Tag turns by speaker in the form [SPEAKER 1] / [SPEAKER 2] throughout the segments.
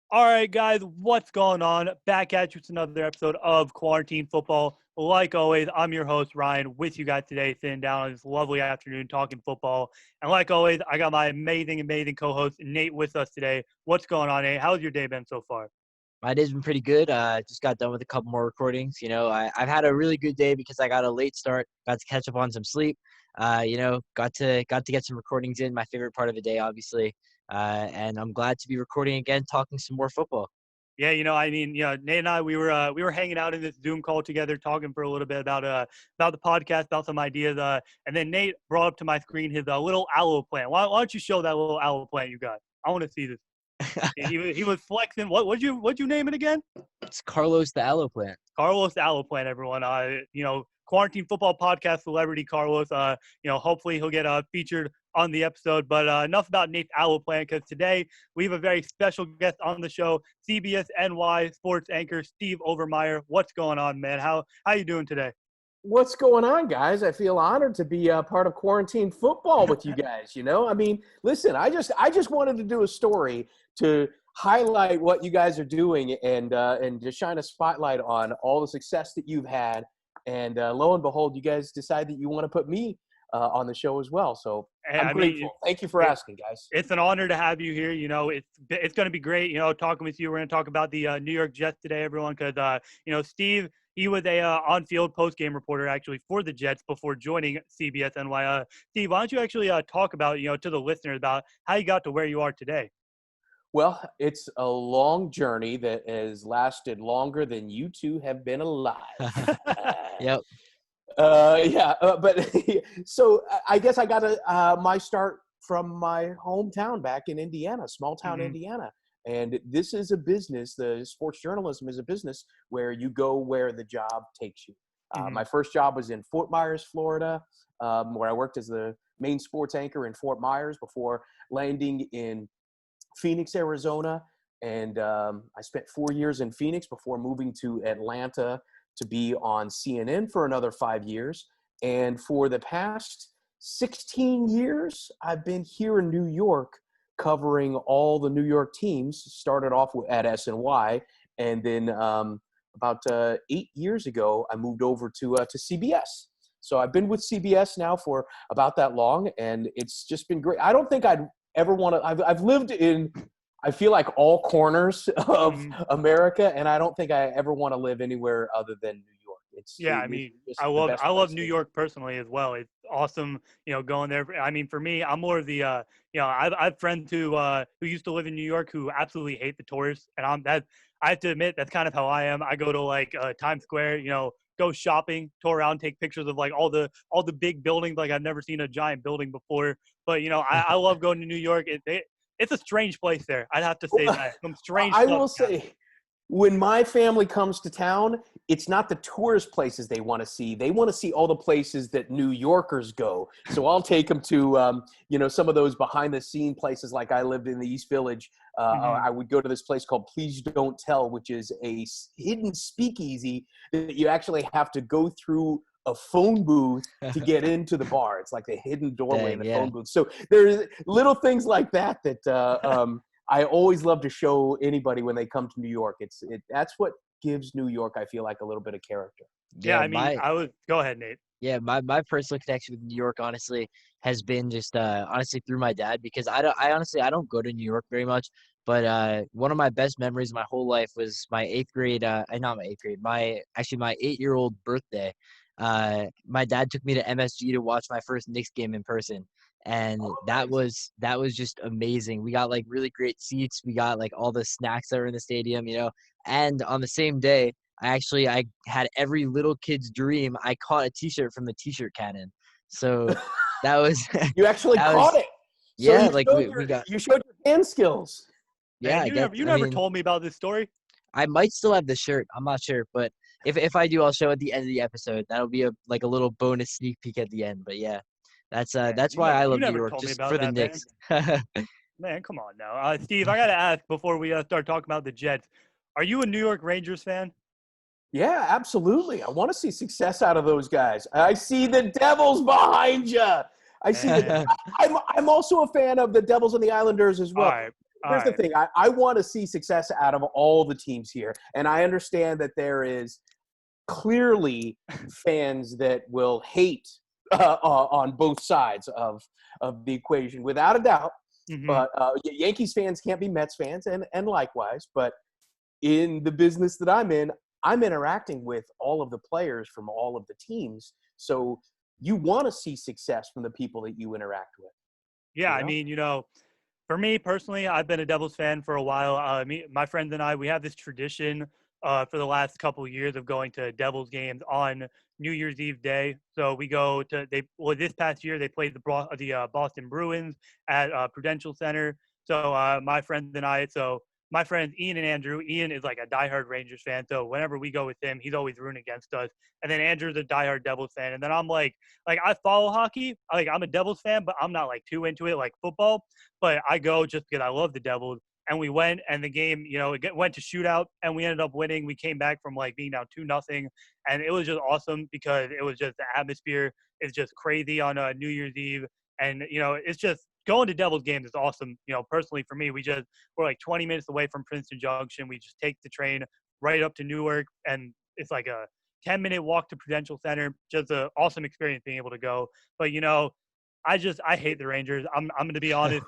[SPEAKER 1] All right, guys, what's going on? Back at you with another episode of Quarantine Football. Like always, I'm your host, Ryan, with you guys today, sitting down on this lovely afternoon talking football. And like always, I got my amazing co-host, Nate, with us today. What's going on, Nate? How's your day been so far?
[SPEAKER 2] My day's been pretty good. Just got done with a couple more recordings. I've had a really good day because I got a late start, got to catch up on some sleep. Got to get some recordings in. My favorite part of the day, obviously. And I'm glad to be recording again, talking some more football.
[SPEAKER 1] Yeah, Nate and I we were hanging out in this Zoom call together, talking for a little bit about the podcast, about some ideas. And then Nate brought up to my screen his little aloe plant. Why don't you show that little aloe plant you got? I want to see this. He was flexing. What'd you name it again?
[SPEAKER 2] It's Carlos the Aloe Plant.
[SPEAKER 1] Carlos the Aloe Plant, everyone. Quarantine Football Podcast celebrity Carlos. Hopefully he'll get featured on the episode. But enough about Nate's Aloe Plant, because today we have a very special guest on the show, CBS NY sports anchor Steve Overmyer. What's going on, man? How you doing today?
[SPEAKER 3] What's going on, guys? I feel honored to be a part of Quarantine Football with you guys. Listen, I just wanted to do a story to highlight what you guys are doing and just shine a spotlight on all the success that you've had. And lo and behold, you guys decide that you want to put me on the show as well. So I'm grateful. Thank you for asking, guys.
[SPEAKER 1] It's an honor to have you here. It's going to be great, talking with you. We're going to talk about the New York Jets today, everyone, because, Steve, he was a on-field post-game reporter, actually, for the Jets before joining CBS NY. Steve, why don't you actually talk about, to the listeners about how you got to where you are today?
[SPEAKER 3] Well, it's a long journey that has lasted longer than you two have been alive.
[SPEAKER 2] Yep.
[SPEAKER 3] But so I guess I got my start from my hometown back in Indiana, small town Indiana. And this is a business, the sports journalism is a business where you go where the job takes you. My first job was in Fort Myers, Florida, where I worked as the main sports anchor in Fort Myers before landing in Phoenix, Arizona. And I spent 4 years in Phoenix before moving to Atlanta to be on CNN for another 5 years. And for the past 16 years, I've been here in New York covering all the New York teams. Started off at SNY, and then about 8 years ago, I moved over to CBS. So I've been with CBS now for about that long, and it's just been great. I don't think I'd ever want to. I've lived in, I feel like, all corners of America, and I don't think I ever want to live anywhere other than New York.
[SPEAKER 1] I love New York personally as well. It's awesome, going there. I mean, for me, I'm more of the, I have friends who used to live in New York who absolutely hate the tourists, and I have to admit that's kind of how I am. I go to Times Square, go shopping, tour around, take pictures of all the big buildings. Like I've never seen a giant building before, but I love going to New York. It's a strange place there. I'd have to say that. Some strange.
[SPEAKER 3] I will say, when my family comes to town, it's not the tourist places they want to see. They want to see all the places that New Yorkers go. So I'll take them to, some of those behind-the-scene places. Like I lived in the East Village. I would go to this place called Please Don't Tell, which is a hidden speakeasy that you actually have to go through a phone booth to get into the bar. It's like the hidden doorway in the phone booth. So there's little things like that I always love to show anybody when they come to New York. That's what gives New York, I feel like, a little bit of character.
[SPEAKER 1] Yeah, go ahead, Nate.
[SPEAKER 2] Yeah, my personal connection with New York, honestly, has been just honestly through my dad, because I don't go to New York very much. But one of my best memories of my whole life was my 8th grade, not my 8th grade, my 8-year-old birthday. My dad took me to MSG to watch my first Knicks game in person. And that was just amazing. We got really great seats. We got all the snacks that were in the stadium, and on the same day, I had every little kid's dream. I caught a t-shirt from the t-shirt cannon. So that was,
[SPEAKER 3] you actually caught it.
[SPEAKER 2] Yeah.
[SPEAKER 3] So you showed your hand skills.
[SPEAKER 2] Yeah.
[SPEAKER 1] Man, you never told me about this story.
[SPEAKER 2] I might still have the shirt. I'm not sure, but if I do, I'll show at the end of the episode. That'll be a little bonus sneak peek at the end. But yeah. That's why I love New York, just for the Knicks.
[SPEAKER 1] Man, come on now. Steve, I got to ask before we start talking about the Jets, are you a New York Rangers fan?
[SPEAKER 3] Yeah, absolutely. I want to see success out of those guys. I see the Devils behind you. I'm also a fan of the Devils and the Islanders as well.
[SPEAKER 1] All All
[SPEAKER 3] here's the
[SPEAKER 1] right.
[SPEAKER 3] thing. I want to see success out of all the teams here. And I understand that there is clearly fans that will hate on both sides of the equation, without a doubt.
[SPEAKER 1] Mm-hmm.
[SPEAKER 3] But Yankees fans can't be Mets fans, and likewise. But in the business that I'm interacting with all of the players from all of the teams. So you want to see success from the people that you interact with.
[SPEAKER 1] Yeah,
[SPEAKER 3] You
[SPEAKER 1] I
[SPEAKER 3] know?
[SPEAKER 1] mean, for me personally, I've been a Devils fan for a while. My friends and I, we have this tradition for the last couple of years of going to Devils games on New Year's Eve day. So we go to this past year they played the Boston Bruins at Prudential Center. So my friends Ian and Andrew. Ian is like a diehard Rangers fan. So whenever we go with him, he's always rooting against us. And then Andrew's a diehard Devils fan. And then I'm like I follow hockey. I'm a Devils fan, but I'm not like too into it like football. But I go just because I love the Devils. And we went, and the game, went to shootout, and we ended up winning. We came back from like being down 2-0, and it was just awesome because it was just the atmosphere is just crazy on New Year's Eve, and it's just going to Devils games is awesome. Personally for me, we're like 20 minutes away from Princeton Junction. We just take the train right up to Newark, and it's like a 10-minute walk to Prudential Center. Just an awesome experience being able to go. But I hate the Rangers. I'm going to be honest.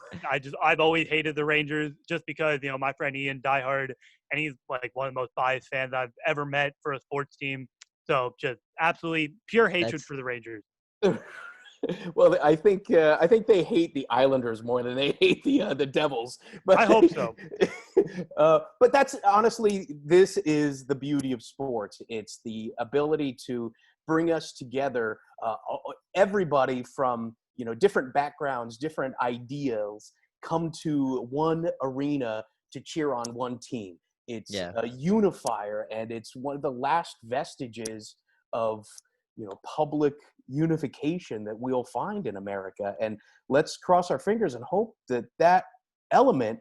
[SPEAKER 1] I've always hated the Rangers just because my friend Ian diehard, and he's like one of the most biased fans I've ever met for a sports team. So just absolutely pure hatred for the Rangers.
[SPEAKER 3] Well, I think they hate the Islanders more than they hate the Devils. But
[SPEAKER 1] I hope so.
[SPEAKER 3] But that's honestly, this is the beauty of sports. It's the ability to bring us together, everybody from different backgrounds, different ideals, come to one arena to cheer on one team. It's a unifier, and it's one of the last vestiges of public unification that we'll find in America. And let's cross our fingers and hope that element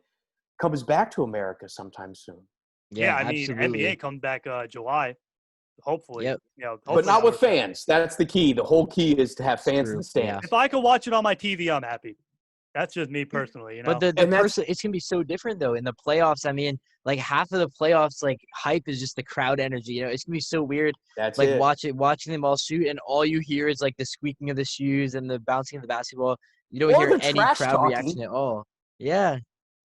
[SPEAKER 3] comes back to America sometime soon.
[SPEAKER 1] Yeah, I mean,
[SPEAKER 2] absolutely.
[SPEAKER 1] NBA comes back July, hopefully.
[SPEAKER 2] Yep.
[SPEAKER 1] Hopefully
[SPEAKER 3] But not with
[SPEAKER 1] with
[SPEAKER 3] fans. That's the key. The whole key is to have fans in the stands.
[SPEAKER 1] If I could watch it on my TV, I'm happy. That's just me personally,
[SPEAKER 2] But it's gonna be so different though in the playoffs. I mean, like half of the playoffs, like hype is just the crowd energy. It's gonna be so weird.
[SPEAKER 3] That's
[SPEAKER 2] like
[SPEAKER 3] it.
[SPEAKER 2] watching them all shoot, and all you hear is like the squeaking of the shoes and the bouncing of the basketball. You don't
[SPEAKER 3] Or
[SPEAKER 2] hear
[SPEAKER 3] the
[SPEAKER 2] any
[SPEAKER 3] trash
[SPEAKER 2] crowd
[SPEAKER 3] talking.
[SPEAKER 2] reaction at all. Yeah,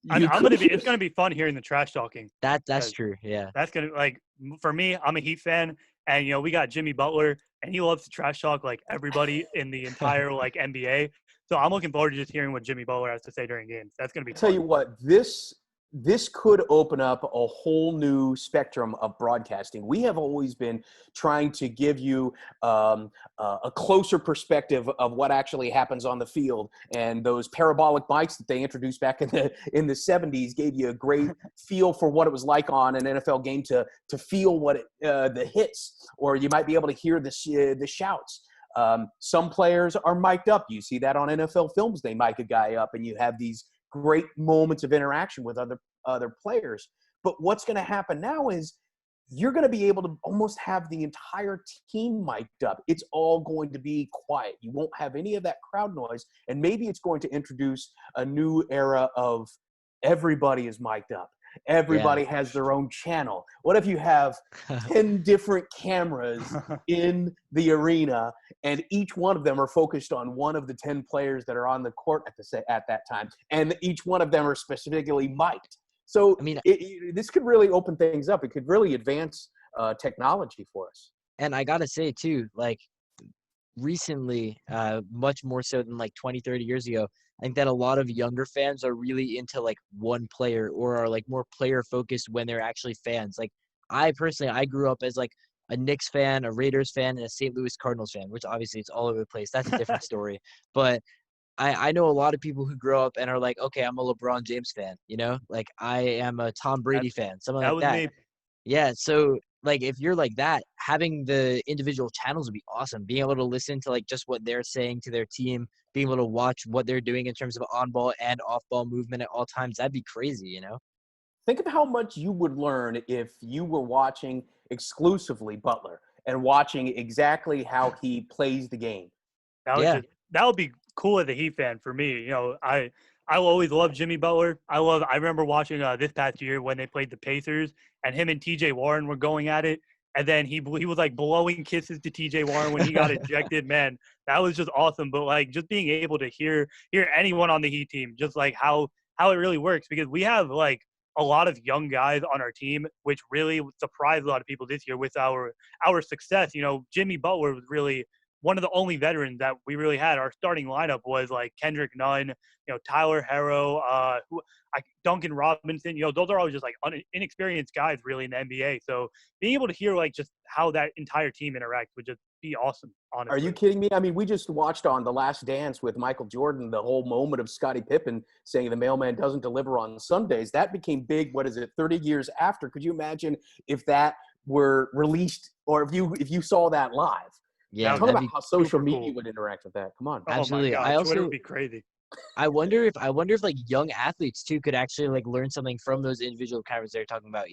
[SPEAKER 1] it's gonna be fun hearing the trash talking.
[SPEAKER 2] that's true. Yeah,
[SPEAKER 1] that's gonna for me. I'm a Heat fan, and we got Jimmy Butler, and he loves to trash talk like everybody in the entire NBA. So I'm looking forward to just hearing what Jimmy Butler has to say during games. That's going to be fun.
[SPEAKER 3] Tell you what, this could open up a whole new spectrum of broadcasting. We have always been trying to give you a closer perspective of what actually happens on the field, and those parabolic mics that they introduced back in the 70s gave you a great feel for what it was like on an NFL game to feel what the hits, or you might be able to hear the shouts. Some players are mic'd up. You see that on NFL films. They mic a guy up, and you have these great moments of interaction with other players. But what's going to happen now is you're going to be able to almost have the entire team mic'd up. It's all going to be quiet. You won't have any of that crowd noise, and maybe it's going to introduce a new era of everybody is mic'd up. Everybody has their own channel. What if you have 10 different cameras in the arena, and each one of them are focused on one of the 10 players that are on the court at that time, and each one of them are specifically mic'd? So I mean, this could really open things up. It could really advance technology for us.
[SPEAKER 2] And I gotta say too, like recently, much more so than like 20, 30 years ago, I think that a lot of younger fans are really into like one player, or are like more player focused when they're actually fans. Like I grew up as like a Knicks fan, a Raiders fan, and a St. Louis Cardinals fan, which obviously it's all over the place. That's a different story. But I know a lot of people who grow up and are like, okay, I'm a LeBron James fan, like I am a Tom Brady fan, something like that.
[SPEAKER 1] Me.
[SPEAKER 2] Yeah. So like if you're like that, having the individual channels would be awesome. Being able to listen to like just what they're saying to their team, being able to watch what they're doing in terms of on-ball and off-ball movement at all times, that'd be crazy,
[SPEAKER 3] Think of how much you would learn if you were watching exclusively Butler and watching exactly how he plays the game.
[SPEAKER 1] That would be cool as a Heat fan for me. I will always love Jimmy Butler. I remember watching this past year when they played the Pacers, and him and T.J. Warren were going at it. And then he was like blowing kisses to T.J. Warren when he got ejected. Man, that was just awesome. But like just being able to hear anyone on the Heat team, just like how it really works, because we have like a lot of young guys on our team, which really surprised a lot of people this year with our success. You know, Jimmy Butler was really one of the only veterans that we really had. Our starting lineup was like Kendrick Nunn, Tyler Harrow, Duncan Robinson. Those are all just like inexperienced guys really in the NBA. So being able to hear like just how that entire team interacts would just be awesome, honestly.
[SPEAKER 3] Are you kidding me? I mean, we just watched on The Last Dance with Michael Jordan the whole moment of Scottie Pippen saying the mailman doesn't deliver on Sundays. That became big, 30 years after? Could you imagine if that were released, or if you saw that live?
[SPEAKER 2] Yeah,
[SPEAKER 3] Talk about how social media
[SPEAKER 1] cool.
[SPEAKER 3] would interact with that. Come on.
[SPEAKER 2] Absolutely.
[SPEAKER 1] Oh my God,
[SPEAKER 2] I
[SPEAKER 1] Twitter
[SPEAKER 2] also
[SPEAKER 1] would be crazy.
[SPEAKER 2] I wonder if like young athletes too could actually like learn something from those individual cameras they're talking about,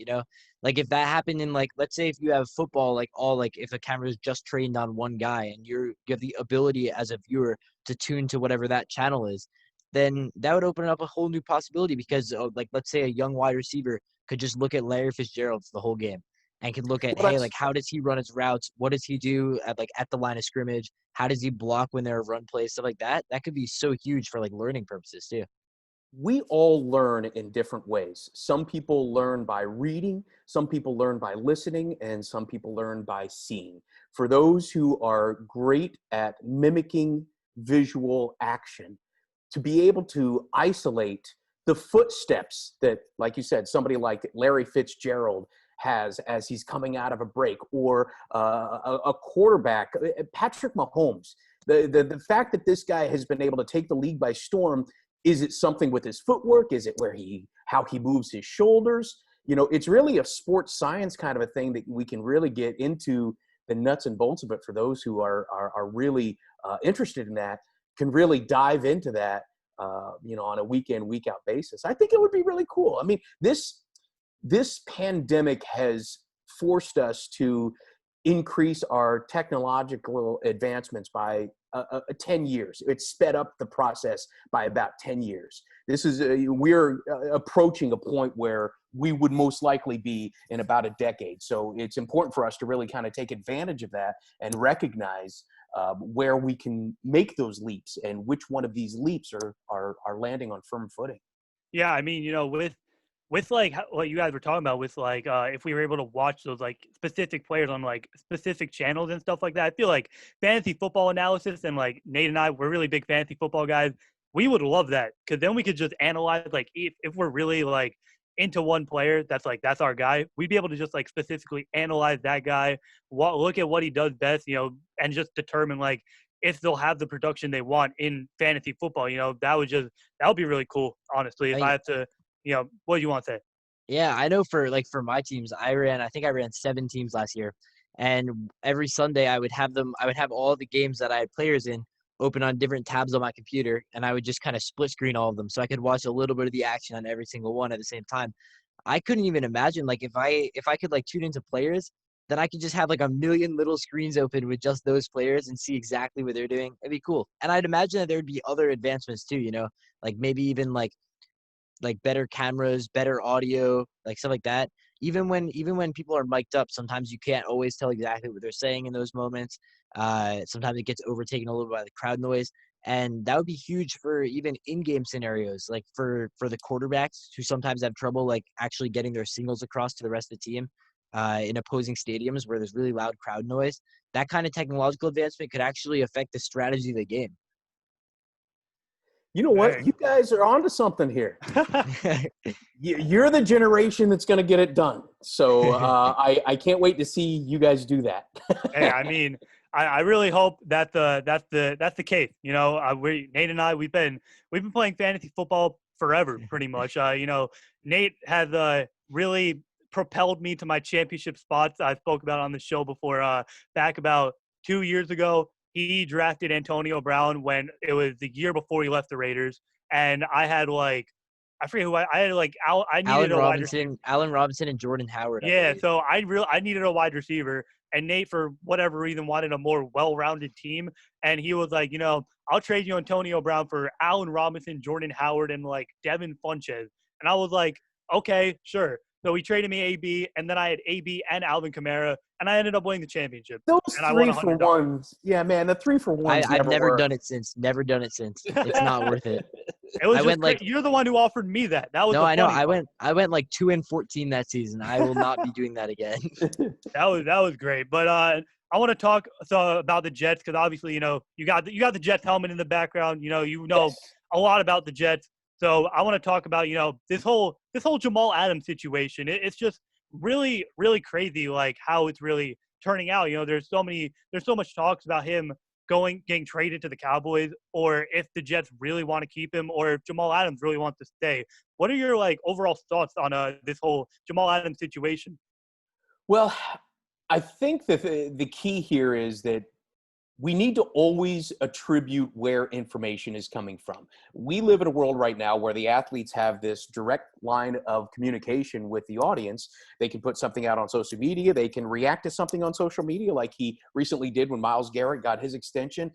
[SPEAKER 2] like if that happened in, like, let's say if you have football, like all, like if a camera is just trained on one guy and you have the ability as a viewer to tune to whatever that channel is, then that would open up a whole new possibility, because like let's say a young wide receiver could just look at Larry Fitzgerald for the whole game and could look at,
[SPEAKER 3] Well,
[SPEAKER 2] hey, like how does he run his routes? What does he do at the line of scrimmage? How does he block when there are run plays, stuff like that? That could be so huge for like learning purposes too.
[SPEAKER 3] we all learn in different ways. Some people learn by reading, some people learn by listening, and some people learn by seeing. For those who are great at mimicking visual action, to be able to isolate the footsteps that, like you said, somebody like Larry Fitzgerald has as he's coming out of a break, or a quarterback, Patrick Mahomes. The fact that this guy has been able to take the league by storm, is it something with his footwork? Is it how he moves his shoulders? It's really a sports science kind of a thing that we can really get into the nuts and bolts of it. For those who are really interested in that, can really dive into that, on a week in, week out basis. I think it would be really cool. I mean, this pandemic has forced us to increase our technological advancements by 10 years. It sped up the process by about 10 years. We're approaching a point where we would most likely be in about a decade. So it's important for us to really kind of take advantage of that and recognize where we can make those leaps and which one of these leaps are landing on firm footing.
[SPEAKER 1] Yeah, I mean, with like what you guys were talking about, with like if we were able to watch those like specific players on like specific channels and stuff like that, I feel like fantasy football analysis, and like Nate and I, we're really big fantasy football guys. We would love that, because then we could just analyze, like if we're really like into one player that's our guy, we'd be able to just like specifically analyze that guy, look at what he does best, and just determine like if they'll have the production they want in fantasy football. That would be really cool, honestly, if I had to. What do you want to say?
[SPEAKER 2] Yeah, I know for my teams, I think I ran 7 teams last year. And every Sunday I would have all the games that I had players in open on different tabs on my computer, and I would just kind of split screen all of them so I could watch a little bit of the action on every single one at the same time. I couldn't even imagine, like, if I could like tune into players, then I could just have like a million little screens open with just those players and see exactly what they're doing. It'd be cool. And I'd imagine that there'd be other advancements too, like maybe even like better cameras, better audio, like stuff like that. Even when people are mic'd up, sometimes you can't always tell exactly what they're saying in those moments. Sometimes it gets overtaken a little by the crowd noise, and that would be huge for even in-game scenarios, like for the quarterbacks who sometimes have trouble like actually getting their signals across to the rest of the team in opposing stadiums where there's really loud crowd noise. That kind of technological advancement could actually affect the strategy of the game.
[SPEAKER 3] You know what? You guys are onto something here. You're the generation that's going to get it done. So I can't wait to see you guys do that.
[SPEAKER 1] Hey, I mean, I really hope that's the case. Nate and I, we've been playing fantasy football forever, pretty much. Nate has really propelled me to my championship spots. I spoke about on the show before. Back about 2 years ago, he drafted Antonio Brown when it was the year before he left the Raiders, and I had like I forget who I had like I needed
[SPEAKER 2] Allen
[SPEAKER 1] a wide receiver.
[SPEAKER 2] Robinson, and Jordan Howard. I
[SPEAKER 1] Yeah,
[SPEAKER 2] believe.
[SPEAKER 1] so I needed a wide receiver, and Nate for whatever reason wanted a more well-rounded team, and he was like, I'll trade you Antonio Brown for Allen Robinson, Jordan Howard, and like Devin Funchess, and I was like, okay, sure. So he traded me AB, and then I had AB and Alvin Kamara, and I ended up winning the championship,
[SPEAKER 3] Those
[SPEAKER 1] and I won
[SPEAKER 3] three for
[SPEAKER 1] $100.
[SPEAKER 3] ones, yeah, man, the 3-for-1s
[SPEAKER 2] I've
[SPEAKER 3] never
[SPEAKER 2] never
[SPEAKER 3] work.
[SPEAKER 2] done it since. Never done it since. It's not worth it.
[SPEAKER 1] It was
[SPEAKER 2] I
[SPEAKER 1] just
[SPEAKER 2] went like
[SPEAKER 1] crazy. You're the one who offered me that. That was
[SPEAKER 2] no,
[SPEAKER 1] the
[SPEAKER 2] I know.
[SPEAKER 1] funny part.
[SPEAKER 2] I went like 2-14 that season. I will not be doing that again.
[SPEAKER 1] That was great. But I want to talk about the Jets because obviously you got the Jets helmet in the background. You know
[SPEAKER 3] Yes.
[SPEAKER 1] a lot about the Jets. So I want to talk about this whole Jamal Adams situation. It's just really really crazy like how it's really turning out. There's so much talks about him getting traded to the Cowboys, or if the Jets really want to keep him, or if Jamal Adams really wants to stay. What are your like overall thoughts on this whole Jamal Adams situation?
[SPEAKER 3] Well, I think that the key here is that we need to always attribute where information is coming from. We live in a world right now where the athletes have this direct line of communication with the audience. They can put something out on social media. They can react to something on social media like he recently did when Myles Garrett got his extension.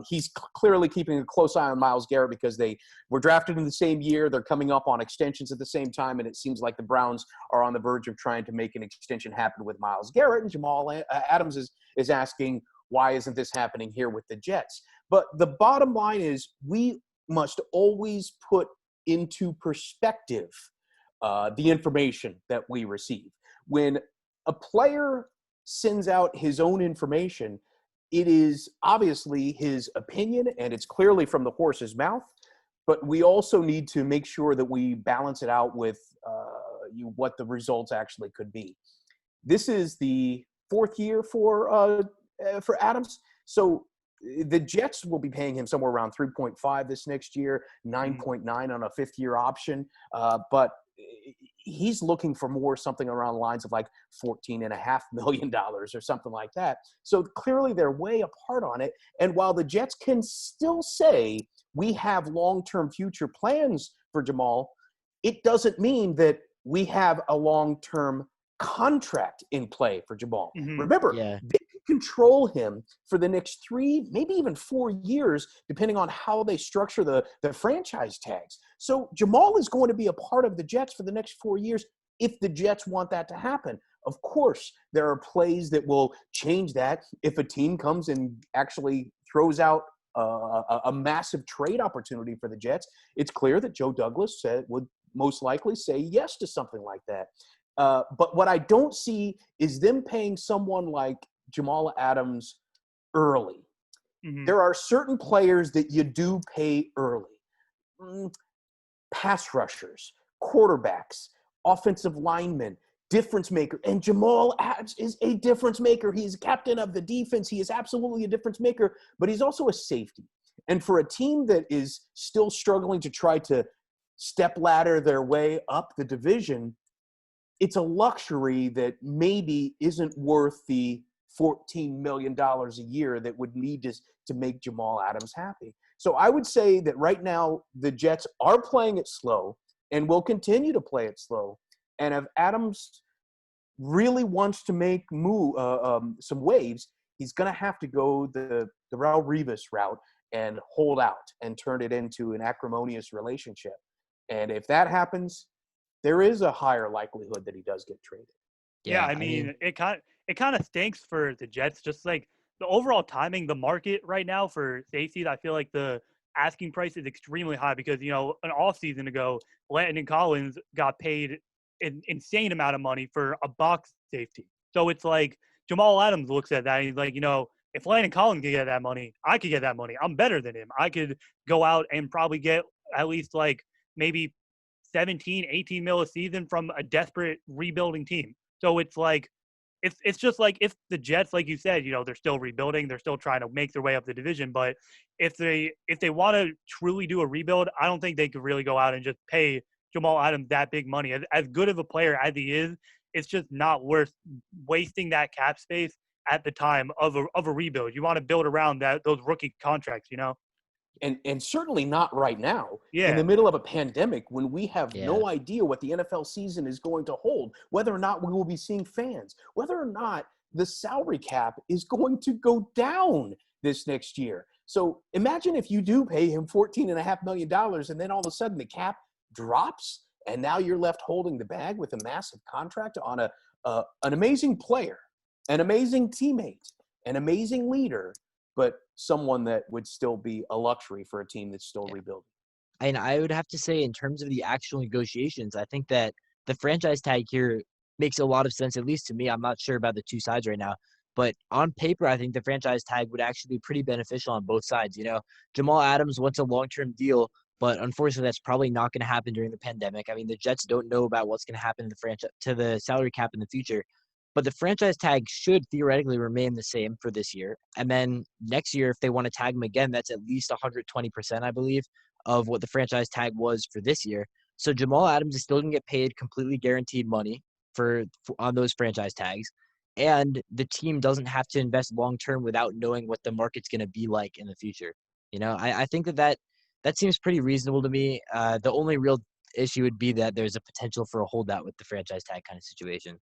[SPEAKER 3] He's clearly keeping a close eye on Myles Garrett because they were drafted in the same year. They're coming up on extensions at the same time, and it seems like the Browns are on the verge of trying to make an extension happen with Myles Garrett. And Jamal Adams is asking, why isn't this happening here with the Jets? But the bottom line is we must always put into perspective the information that we receive. When a player sends out his own information, it is obviously his opinion, and it's clearly from the horse's mouth. But we also need to make sure that we balance it out with what the results actually could be. This is the fourth year for Adams. So the Jets will be paying him somewhere around 3.5 this next year, 9.9 on a fifth-year option. But he's looking for more, something around the lines of like $14.5 million or something like that. So clearly they're way apart on it. And while the Jets can still say we have long-term future plans for Jamal, it doesn't mean that we have a long-term contract in play for Jamal.
[SPEAKER 1] Mm-hmm.
[SPEAKER 3] Remember,
[SPEAKER 2] Yeah.
[SPEAKER 3] they can control him for the next 3, maybe even 4 years, depending on how they structure the franchise tags. So Jamal is going to be a part of the Jets for the next 4 years if the Jets want that to happen. Of course, there are plays that will change that if a team comes and actually throws out a massive trade opportunity for the Jets. It's clear that Joe Douglas would most likely say yes to something like that. But what I don't see is them paying someone like Jamal Adams early.
[SPEAKER 1] Mm-hmm.
[SPEAKER 3] There are certain players that you do pay early. Pass rushers, quarterbacks, offensive linemen, difference maker. And Jamal Adams is a difference maker. He's captain of the defense. He is absolutely a difference maker, but he's also a safety. And for a team that is still struggling to try to step ladder their way up the division, it's a luxury that maybe isn't worth the $14 million a year that would need to make Jamal Adams happy. So I would say that right now the Jets are playing it slow and will continue to play it slow. And if Adams really wants to make some waves, he's going to have to go the Raul Rivas route and hold out and turn it into an acrimonious relationship. And if that happens, there is a higher likelihood that he does get traded.
[SPEAKER 1] Yeah, I mean, it kind of stinks for the Jets. Just like the overall timing, the market right now for safeties, I feel like the asking price is extremely high because an off season ago, Landon Collins got paid an insane amount of money for a box safety. So it's like Jamal Adams looks at that and he's like, if Landon Collins could get that money, I could get that money. I'm better than him. I could go out and probably get at least like maybe 17, 18 mil a season from a desperate rebuilding team. So it's like, it's just like if the Jets, like you said, they're still rebuilding, they're still trying to make their way up the division. But if they want to truly do a rebuild, I don't think they could really go out and just pay Jamal Adams that big money. As good of a player as he is, it's just not worth wasting that cap space at the time of a rebuild. You want to build around those rookie contracts,
[SPEAKER 3] And certainly not right now in
[SPEAKER 1] Yeah.
[SPEAKER 3] the middle of a pandemic when we have
[SPEAKER 2] Yeah.
[SPEAKER 3] no idea what the NFL season is going to hold, whether or not we will be seeing fans, whether or not the salary cap is going to go down this next year. So imagine if you do pay him $14.5 million and then all of a sudden the cap drops and now you're left holding the bag with a massive contract on an amazing player, an amazing teammate, an amazing leader, but someone that would still be a luxury for a team that's still rebuilding.
[SPEAKER 2] And I would have to say, in terms of the actual negotiations, I think that the franchise tag here makes a lot of sense, at least to me. I'm not sure about the two sides right now. But on paper, I think the franchise tag would actually be pretty beneficial on both sides. You know, Jamal Adams wants a long-term deal, but unfortunately, that's probably not going to happen during the pandemic. I mean, the Jets don't know about what's going to happen to the salary cap in the future. But the franchise tag should theoretically remain the same for this year. And then next year, if they want to tag him again, that's at least 120%, I believe, of what the franchise tag was for this year. So Jamal Adams is still going to get paid completely guaranteed money for on those franchise tags. And the team doesn't have to invest long term without knowing what the market's going to be like in the future. You know, I think that seems pretty reasonable to me. The only real issue would be that there's a potential for a holdout with the franchise tag kind of situation.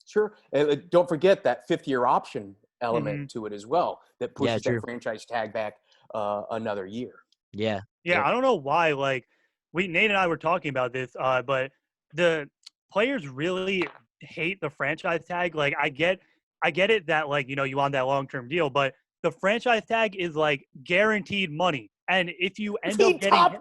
[SPEAKER 3] Sure. And don't forget that fifth-year option element
[SPEAKER 1] Mhm.
[SPEAKER 3] to it as well that
[SPEAKER 2] Yeah,
[SPEAKER 3] pushes that
[SPEAKER 2] true.
[SPEAKER 3] franchise tag back another year.
[SPEAKER 2] Yeah.
[SPEAKER 1] Yeah,
[SPEAKER 2] Yep.
[SPEAKER 1] I don't know why. Like, Nate and I were talking about this, but the players really hate the franchise tag. Like, I get it that like you want that long term deal, but the franchise tag is like guaranteed money, and
[SPEAKER 3] The top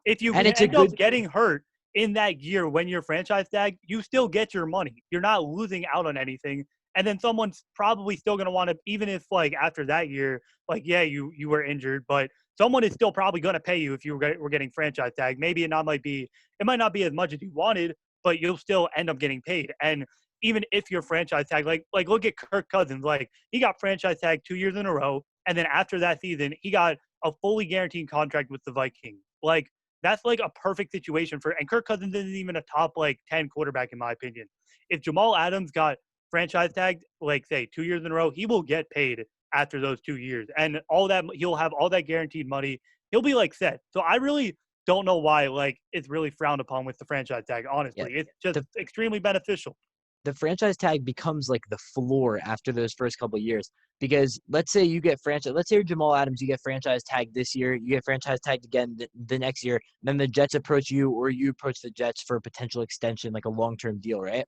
[SPEAKER 1] if you
[SPEAKER 2] And it's a
[SPEAKER 1] end up
[SPEAKER 2] good
[SPEAKER 1] getting hurt in that year when you're franchise tag, you still get your money. You're not losing out on anything. And then someone's probably still going to want to, even if like after that year, like yeah, you were injured, but someone is still probably going to pay you if you were getting franchise tag. Maybe it might not be as much as you wanted, but you'll still end up getting paid. And even if you're franchise tag, like look at Kirk Cousins, like he got franchise tag 2 years in a row, and then after that season, he got a fully guaranteed contract with the Vikings. Like that's like a perfect situation and Kirk Cousins isn't even a top like 10 quarterback in my opinion. If Jamal Adams got franchise tagged, like say 2 years in a row, he will get paid after those 2 years. And all that he'll have all that guaranteed money. He'll be like set. So I really don't know why like it's really frowned upon with the franchise tag,
[SPEAKER 2] yeah.
[SPEAKER 1] honestly. It's just
[SPEAKER 2] The
[SPEAKER 1] extremely beneficial.
[SPEAKER 2] the franchise tag becomes like the floor after those first couple of years. Because let's say you're Jamal Adams, you get franchise tagged this year, you get franchise tagged again the next year, then the Jets approach you or you approach the Jets for a potential extension, like a long-term deal, right?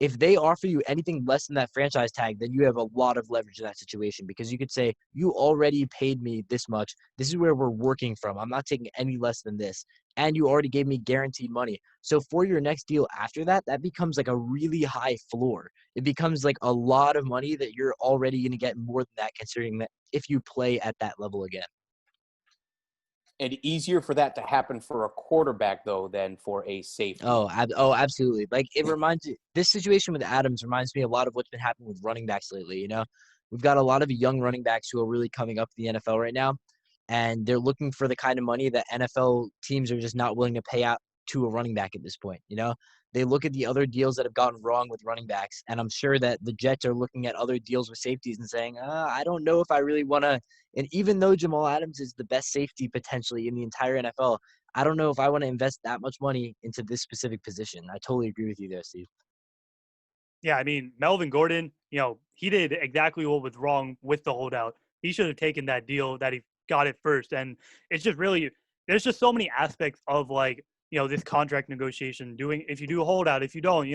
[SPEAKER 2] If they offer you anything less than that franchise tag, then you have a lot of leverage in that situation because you could say, you already paid me this much. This is where we're working from. I'm not taking any less than this. And you already gave me guaranteed money. So for your next deal after that, that becomes like a really high floor. It becomes like a lot of money that you're already going to get more than that, considering that if you play at that level again.
[SPEAKER 3] And easier for that to happen for a quarterback, though, than for a safety.
[SPEAKER 2] Absolutely. Like this situation with Adams reminds me a lot of what's been happening with running backs lately. You know, we've got a lot of young running backs who are really coming up in the NFL right now, and they're looking for the kind of money that NFL teams are just not willing to pay out to a running back at this point. You know, they look at the other deals that have gotten wrong with running backs, and I'm sure that the Jets are looking at other deals with safeties and saying, I don't know if I really want to. And even though Jamal Adams is the best safety potentially in the entire NFL, I don't know if I want to invest that much money into this specific position. I totally agree with you there, Steve.
[SPEAKER 1] Yeah, I mean, Melvin Gordon, he did exactly what was wrong with the holdout. He should have taken that deal that he got it first. And it's just really, there's just so many aspects of like, this contract negotiation doing, if you do a holdout, if you don't,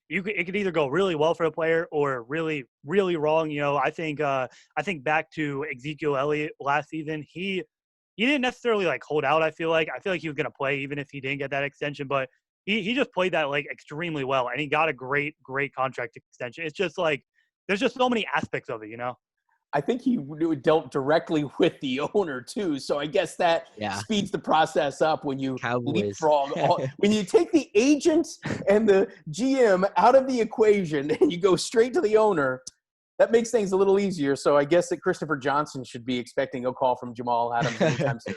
[SPEAKER 1] it could either go really well for a player or really, really wrong. I think back to Ezekiel Elliott last season, he didn't necessarily like hold out. I feel like he was going to play even if he didn't get that extension, but he just played that like extremely well, and he got a great contract extension. It's just like there's just so many aspects of it.
[SPEAKER 3] I think he dealt directly with the owner too, so I guess that
[SPEAKER 2] Yeah,
[SPEAKER 3] speeds the process up when you
[SPEAKER 2] Cowboys.
[SPEAKER 3] leapfrog. When you take the agent and the GM out of the equation and you go straight to the owner, that makes things a little easier. So I guess that Christopher Johnson should be expecting a call from Jamal Adams anytime soon.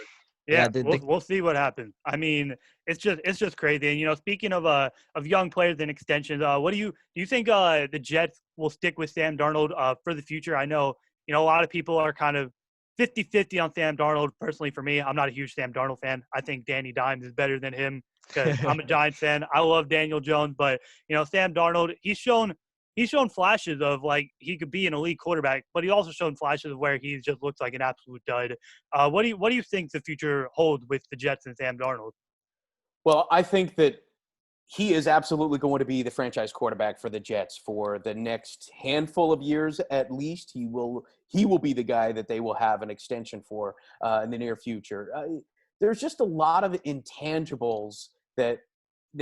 [SPEAKER 2] Yeah,
[SPEAKER 1] Yeah, we'll see what happens. I mean, it's just crazy. And speaking of young players and extensions, what do you think the Jets will stick with Sam Darnold for the future? I know a lot of people are kind of 50-50 on Sam Darnold. Personally, for me, I'm not a huge Sam Darnold fan. I think Danny Dimes is better than him because I'm a Giants fan. I love Daniel Jones, but Sam Darnold, he's shown flashes of like he could be an elite quarterback, but he also shown flashes of where he just looks like an absolute dud. What do you think the future holds with the Jets and Sam Darnold?
[SPEAKER 3] Well, I think that he is absolutely going to be the franchise quarterback for the Jets for the next handful of years at least. He will be the guy that they will have an extension for in the near future. There's just a lot of intangibles that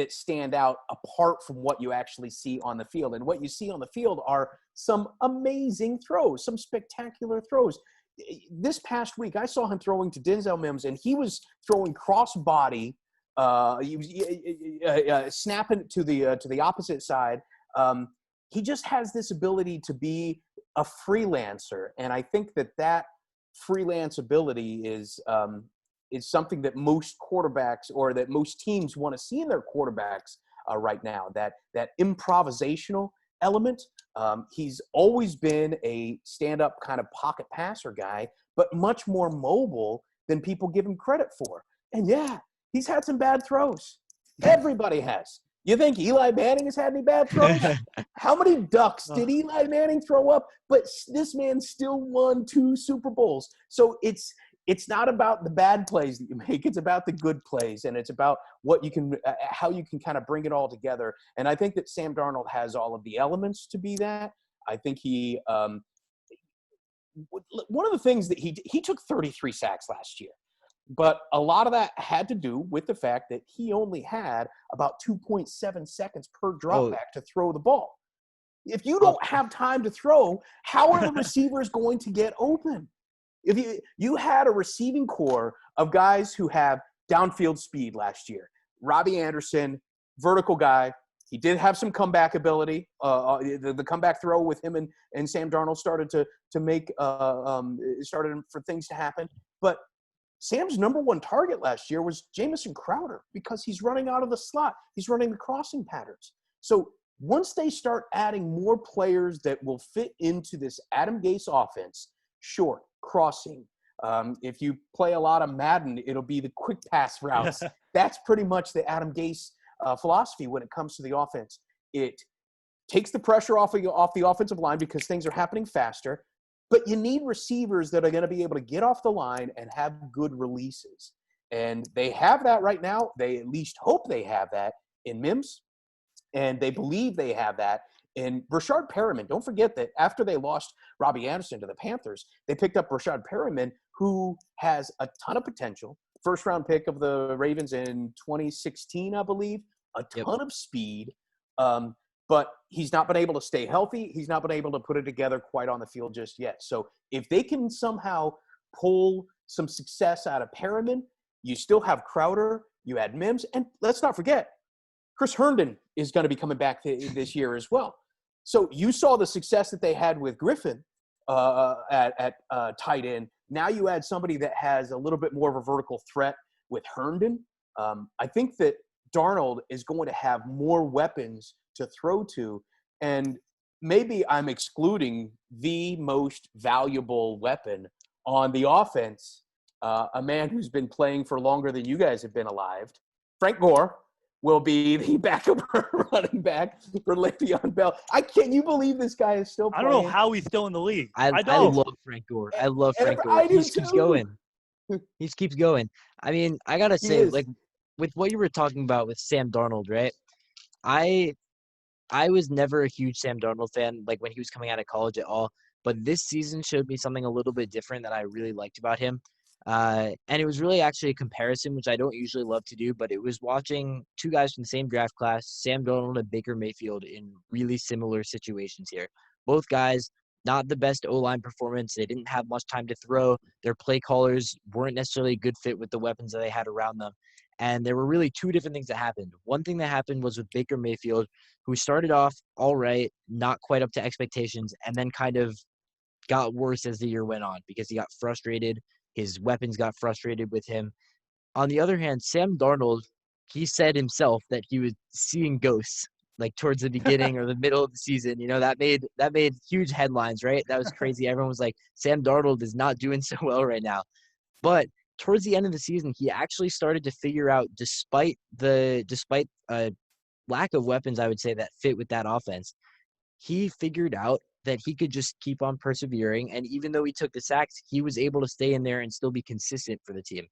[SPEAKER 3] stand out apart from what you actually see on the field. And what you see on the field are some amazing throws, some spectacular throws. This past week, I saw him throwing to Denzel Mims, and he was throwing cross-body. He was snapping to the opposite side. He just has this ability to be a freelancer, and I think that freelance ability is something that most quarterbacks or that most teams want to see in their quarterbacks right now. That improvisational element. He's always been a stand-up kind of pocket passer guy, but much more mobile than people give him credit for. And yeah, he's had some bad throws. Everybody has. You think Eli Manning has had any bad throws? How many ducks did Eli Manning throw up? But this man still won 2 Super Bowls. So it's not about the bad plays that you make. It's about the good plays, and it's about what you can, how you can kind of bring it all together. And I think that Sam Darnold has all of the elements to be that. I think he one of the things that he took 33 sacks last year. But a lot of that had to do with the fact that he only had about 2.7 seconds per dropback to throw the ball. If you don't have time to throw, how are the receivers going to get open? If you had a receiving core of guys who have downfield speed last year, Robbie Anderson, vertical guy, he did have some comeback ability. The comeback throw with him and Sam Darnold started to make started for things to happen. But Sam's number one target last year was Jamison Crowder because he's running out of the slot. He's running the crossing patterns. So once they start adding more players that will fit into this Adam Gase offense, short, crossing. If you play a lot of Madden, it'll be the quick pass routes. That's pretty much the Adam Gase philosophy when it comes to the offense. It takes the pressure off the offensive line because things are happening faster. But you need receivers that are going to be able to get off the line and have good releases. And they have that right now. They at least hope they have that in Mims. And they believe they have that in Rashard Perriman. Don't forget that after they lost Robbie Anderson to the Panthers, they picked up Rashard Perriman, who has a ton of potential. First-round pick of the Ravens in 2016, I believe. A ton of speed. But he's not been able to stay healthy. He's not been able to put it together quite on the field just yet. So if they can somehow pull some success out of Perriman, you still have Crowder, you add Mims, and let's not forget, Chris Herndon is going to be coming back this year as well. So you saw the success that they had with Griffin at tight end. Now you add somebody that has a little bit more of a vertical threat with Herndon. I think that Darnold is going to have more weapons to throw to, and maybe I'm excluding the most valuable weapon on the offense, a man who's been playing for longer than you guys have been alive. Frank Gore will be the backup running back for Le'Veon Bell. Can you believe this guy is still playing?
[SPEAKER 1] I don't know how he's still in the league.
[SPEAKER 2] I love Frank Gore. I love Frank Gore. He just keeps going. He just keeps going. I mean, I got to say, like, with what you were talking about with Sam Darnold, right? I was never a huge Sam Darnold fan, like when he was coming out of college at all. But this season showed me something a little bit different that I really liked about him. And it was really actually a comparison, which I don't usually love to do, but it was watching 2 guys from the same draft class, Sam Darnold and Baker Mayfield, in really similar situations here. Both guys, not the best O-line performance. They didn't have much time to throw. Their play callers weren't necessarily a good fit with the weapons that they had around them. And there were really 2 different things that happened. One thing that happened was with Baker Mayfield, who started off all right, not quite up to expectations, and then kind of got worse as the year went on because he got frustrated. His weapons got frustrated with him. On the other hand, Sam Darnold, he said himself that he was seeing ghosts like towards the beginning or the middle of the season. That made huge headlines, right? That was crazy. Everyone was like, Sam Darnold is not doing so well right now. But towards the end of the season, he actually started to figure out, despite lack of weapons, I would say, that fit with that offense, he figured out that he could just keep on persevering. And even though he took the sacks, he was able to stay in there and still be consistent for the team.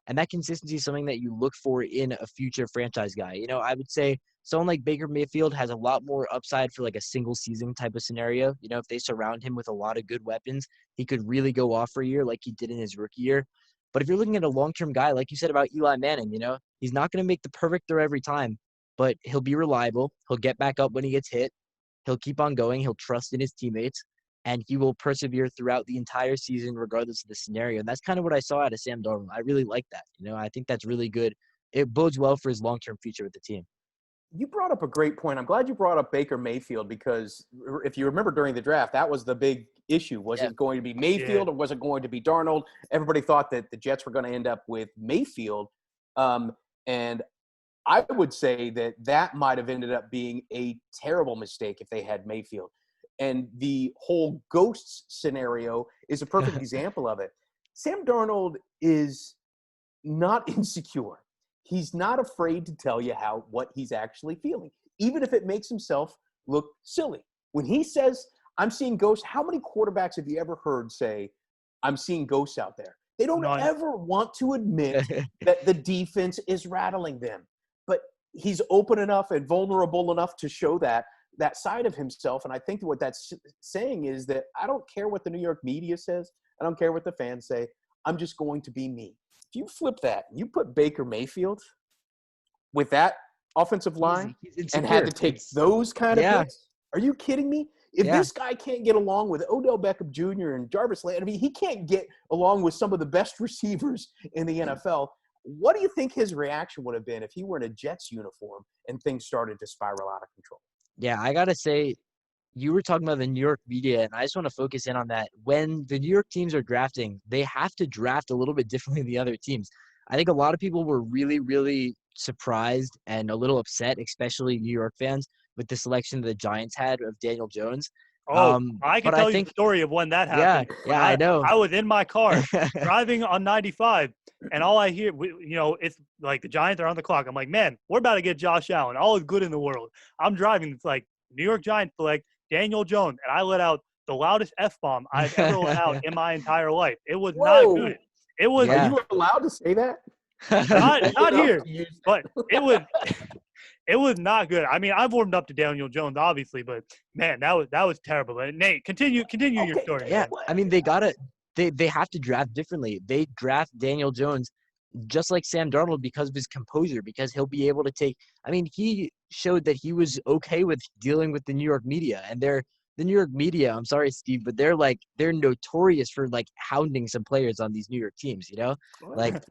[SPEAKER 2] And that consistency is something that you look for in a future franchise guy. I would say someone like Baker Mayfield has a lot more upside for like a single season type of scenario. If they surround him with a lot of good weapons, he could really go off for a year like he did in his rookie year. But if you're looking at a long-term guy, like you said about Eli Manning, he's not going to make the perfect throw every time, but he'll be reliable. He'll get back up when he gets hit. He'll keep on going. He'll trust in his teammates, and he will persevere throughout the entire season regardless of the scenario. And that's kind of what I saw out of Sam Darnold. I really like that. I think that's really good. It bodes well for his long-term future with the team.
[SPEAKER 3] You brought up a great point. I'm glad you brought up Baker Mayfield, because if you remember during the draft, that was the big issue. Was it going to be Mayfield or was it going to be Darnold? Everybody thought that the Jets were going to end up with Mayfield. And I would say that might have ended up being a terrible mistake if they had Mayfield. And the whole ghosts scenario is a perfect example of it. Sam Darnold is not insecure. He's not afraid to tell you what he's actually feeling, even if it makes himself look silly. When he says, I'm seeing ghosts, how many quarterbacks have you ever heard say, I'm seeing ghosts out there? They don't ever want to admit that the defense is rattling them. But he's open enough and vulnerable enough to show that side of himself. And I think what that's saying is that I don't care what the New York media says. I don't care what the fans say. I'm just going to be me. If you flip that, you put Baker Mayfield with that offensive line and had to take those kind of hits. Are you kidding me? If this guy can't get along with Odell Beckham Jr. and Jarvis Landry, he can't get along with some of the best receivers in the NFL. What do you think his reaction would have been if he were in a Jets uniform and things started to spiral out of control?
[SPEAKER 2] Yeah, I got to say, you were talking about the New York media, and I just want to focus in on that. When the New York teams are drafting, they have to draft a little bit differently than the other teams. I think a lot of people were really, really surprised and a little upset, especially New York fans, with the selection the Giants had of Daniel Jones.
[SPEAKER 1] I can tell you the story of when that happened.
[SPEAKER 2] Yeah, I know.
[SPEAKER 1] I was in my car driving on 95, and all I hear, it's like the Giants are on the clock. I'm like, man, we're about to get Josh Allen. All is good in the world. I'm driving. It's like New York Giants select Daniel Jones, and I let out the loudest F-bomb I've ever let out in my entire life. It was not good. It was.
[SPEAKER 3] Are you allowed to say that?
[SPEAKER 1] Not here, but it was not good. I mean, I've warmed up to Daniel Jones, obviously, but man, that was terrible. But Nate, continue your story.
[SPEAKER 2] Yeah, I mean, they have to draft differently. They draft Daniel Jones just like Sam Darnold because of his composure, because he'll be able to take. I mean, he showed that he was okay with dealing with the New York media, and the New York media. I'm sorry, Steve, but they're notorious for like hounding some players on these New York teams. Like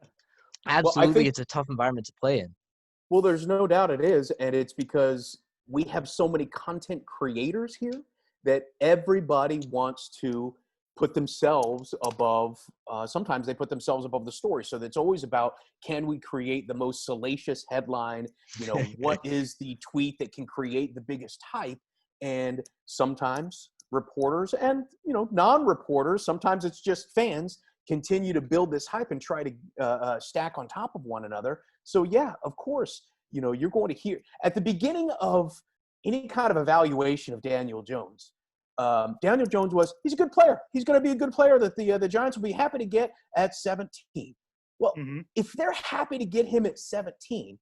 [SPEAKER 2] absolutely, it's a tough environment to play in.
[SPEAKER 3] Well, there's no doubt it is, and it's because we have so many content creators here that everybody wants to put themselves above. Sometimes they put themselves above the story. So it's always about, can we create the most salacious headline? What is the tweet that can create the biggest hype? And sometimes reporters and, non-reporters, sometimes it's just fans, continue to build this hype and try to stack on top of one another. So, yeah, of course, you're going to hear at the beginning of any kind of evaluation of Daniel Jones. Daniel Jones he's a good player. He's going to be a good player that the Giants will be happy to get at 17. Well, if they're happy to get him at 17,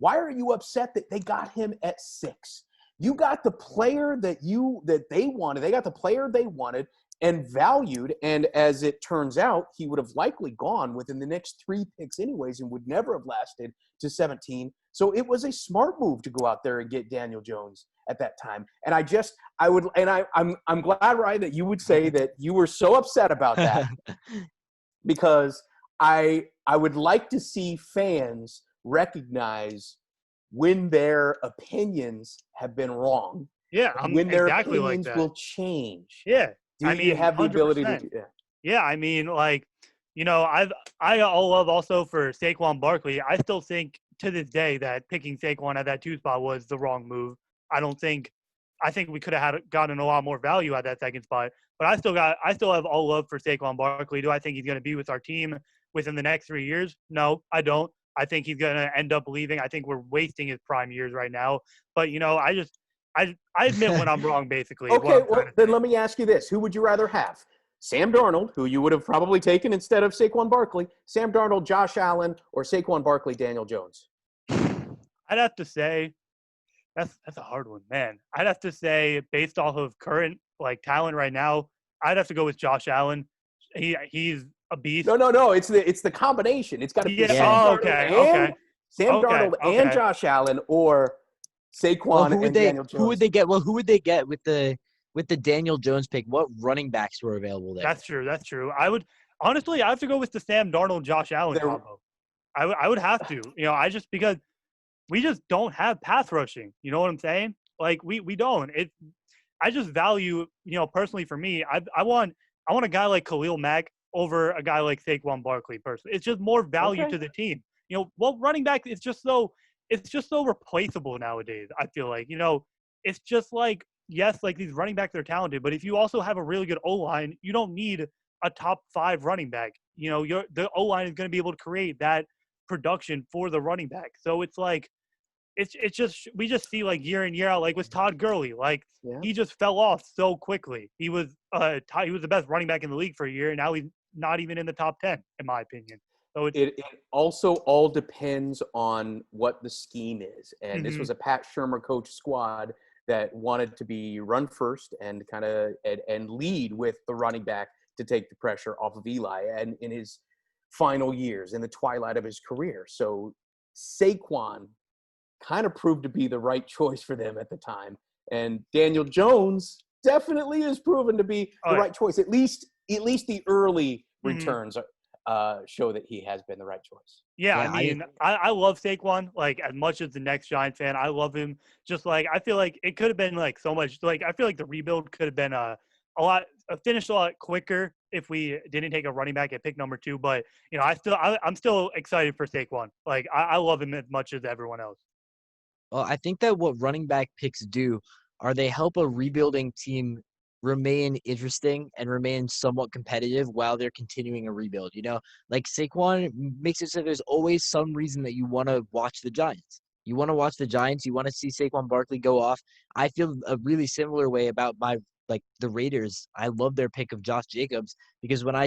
[SPEAKER 3] why are you upset that they got him at 6? You got the player that they wanted. They got the player they wanted and valued. And as it turns out, he would have likely gone within the next 3 picks anyways and would never have lasted to 17. So it was a smart move to go out there and get Daniel Jones at that time. And I'm glad, Ryan, that you would say that you were so upset about that because I would like to see fans recognize when their opinions have been wrong.
[SPEAKER 1] Yeah,
[SPEAKER 3] when their
[SPEAKER 1] exactly
[SPEAKER 3] opinions
[SPEAKER 1] like that.
[SPEAKER 3] will change.
[SPEAKER 1] Yeah.
[SPEAKER 3] You have the ability to do that?
[SPEAKER 1] Yeah, I mean, like, I love also for Saquon Barkley. I still think to this day that picking Saquon at that 2 spot was the wrong move. I think we could have gotten a lot more value at that second spot. But I still have all love for Saquon Barkley. Do I think he's going to be with our team within the next 3 years? No, I don't. I think he's going to end up leaving. I think we're wasting his prime years right now. But I admit when I'm wrong. Basically, is what
[SPEAKER 3] Okay,
[SPEAKER 1] I'm
[SPEAKER 3] well
[SPEAKER 1] trying to
[SPEAKER 3] then
[SPEAKER 1] say.
[SPEAKER 3] let me ask you this: who would you rather have? Sam Darnold, who you would have probably taken instead of Saquon Barkley, Sam Darnold, Josh Allen, or Saquon Barkley, Daniel Jones?
[SPEAKER 1] I'd have to say that's a hard one, man. I'd have to say based off of current talent right now, I'd have to go with Josh Allen. He's a beast.
[SPEAKER 3] No. It's the combination. It's got to be
[SPEAKER 1] Yeah.
[SPEAKER 3] Sam
[SPEAKER 2] Yeah.
[SPEAKER 1] Oh,
[SPEAKER 3] Darnold
[SPEAKER 1] okay.
[SPEAKER 3] and
[SPEAKER 1] Okay.
[SPEAKER 3] Sam
[SPEAKER 1] Okay.
[SPEAKER 3] Darnold and
[SPEAKER 1] Okay.
[SPEAKER 3] Josh Allen, or
[SPEAKER 2] Well,
[SPEAKER 3] Saquon and Daniel
[SPEAKER 2] who would
[SPEAKER 3] Jones.
[SPEAKER 2] they get? Well, who would they get with the Daniel Jones pick? What running backs were available there?
[SPEAKER 1] That's true. That's true. I would honestly, I have to go with the Sam Darnold Josh Allen
[SPEAKER 3] They're-
[SPEAKER 1] combo. I would have to. I just because we just don't have pass rushing. You know what I'm saying? We don't. I just value, personally for me, I want a guy like Khalil Mack over a guy like Saquon Barkley personally. It's just more value
[SPEAKER 3] Okay.
[SPEAKER 1] to the team. Running back is it's just so replaceable nowadays. I feel like, it's just yes, these running backs are talented, but if you also have a really good O-line, you don't need a top 5 running back. The O-line is going to be able to create that production for the running back. So it's just we just see year in year out with Todd Gurley
[SPEAKER 3] Yeah.
[SPEAKER 1] he just fell off so quickly. He was the best running back in the league for a year, and now he's not even in the top 10 in my opinion. So
[SPEAKER 3] It also all depends on what the scheme is. And this
[SPEAKER 1] Mhm.
[SPEAKER 3] was a Pat Shurmur coach squad that wanted to be run first and kind of and lead with the running back to take the pressure off of Eli and in his final years, in the twilight of his career. So Saquon kind of proved to be the right choice for them at the time. And Daniel Jones definitely is proven to be
[SPEAKER 1] Oh,
[SPEAKER 3] the
[SPEAKER 1] yeah.
[SPEAKER 3] right choice. At least the early
[SPEAKER 1] Mhm.
[SPEAKER 3] returns show that he has been the right choice.
[SPEAKER 1] Yeah, I
[SPEAKER 2] Yeah,
[SPEAKER 1] mean, I love Saquon as much as the next Giant fan. I love him. Just I feel like it could have been so much. I feel like the rebuild could have been a lot finished a lot quicker if we didn't take a running back at pick number 2. But I'm still excited for Saquon. I love him as much as everyone else.
[SPEAKER 2] Well, I think that what running back picks do are they help a rebuilding team remain interesting and remain somewhat competitive while they're continuing a rebuild. Saquon makes it so there's always some reason that you want to watch the Giants. You want to watch the Giants. You want to see Saquon Barkley go off. I feel a really similar way about the Raiders. I love their pick of Josh Jacobs because when I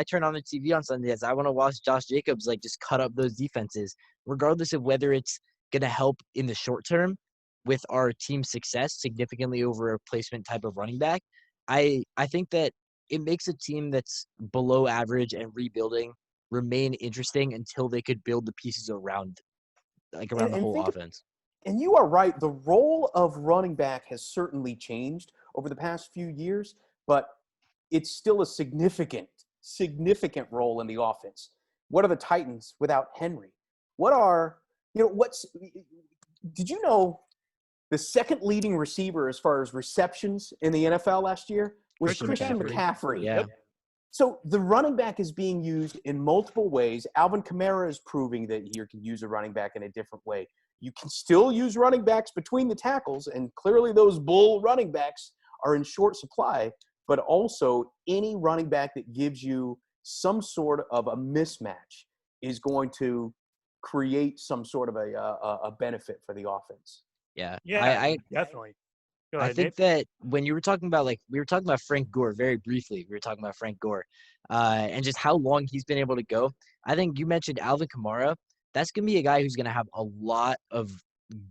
[SPEAKER 2] turn on the TV on Sundays, I want to watch Josh Jacobs just cut up those defenses, regardless of whether it's going to help in the short term with our team's success significantly over a replacement type of running back. I think that it makes a team that's below average and rebuilding remain interesting until they could build the pieces around
[SPEAKER 3] And,
[SPEAKER 2] the
[SPEAKER 3] and
[SPEAKER 2] whole
[SPEAKER 3] think
[SPEAKER 2] offense.
[SPEAKER 3] And you are right. The role of running back has certainly changed over the past few years, but it's still a significant role in the offense. What are the Titans without Henry? Did you know the second leading receiver as far as receptions in the NFL last year was
[SPEAKER 1] Christian
[SPEAKER 3] Christian
[SPEAKER 1] McCaffrey.
[SPEAKER 3] McCaffrey?
[SPEAKER 2] Yeah.
[SPEAKER 3] So the running back is being used in multiple ways. Alvin Kamara is proving that you can use a running back in a different way. You can still use running backs between the tackles, and clearly those bull running backs are in short supply, but also any running back that gives you some sort of a mismatch is going to create some sort of a benefit for the offense.
[SPEAKER 2] Yeah.
[SPEAKER 1] Yeah, definitely. Go
[SPEAKER 2] I
[SPEAKER 1] ahead,
[SPEAKER 2] think
[SPEAKER 1] Nate.
[SPEAKER 2] that when you were talking about we were talking about Frank Gore very briefly. We were talking about Frank Gore, and just how long he's been able to go. I think you mentioned Alvin Kamara. That's gonna be a guy who's gonna have a lot of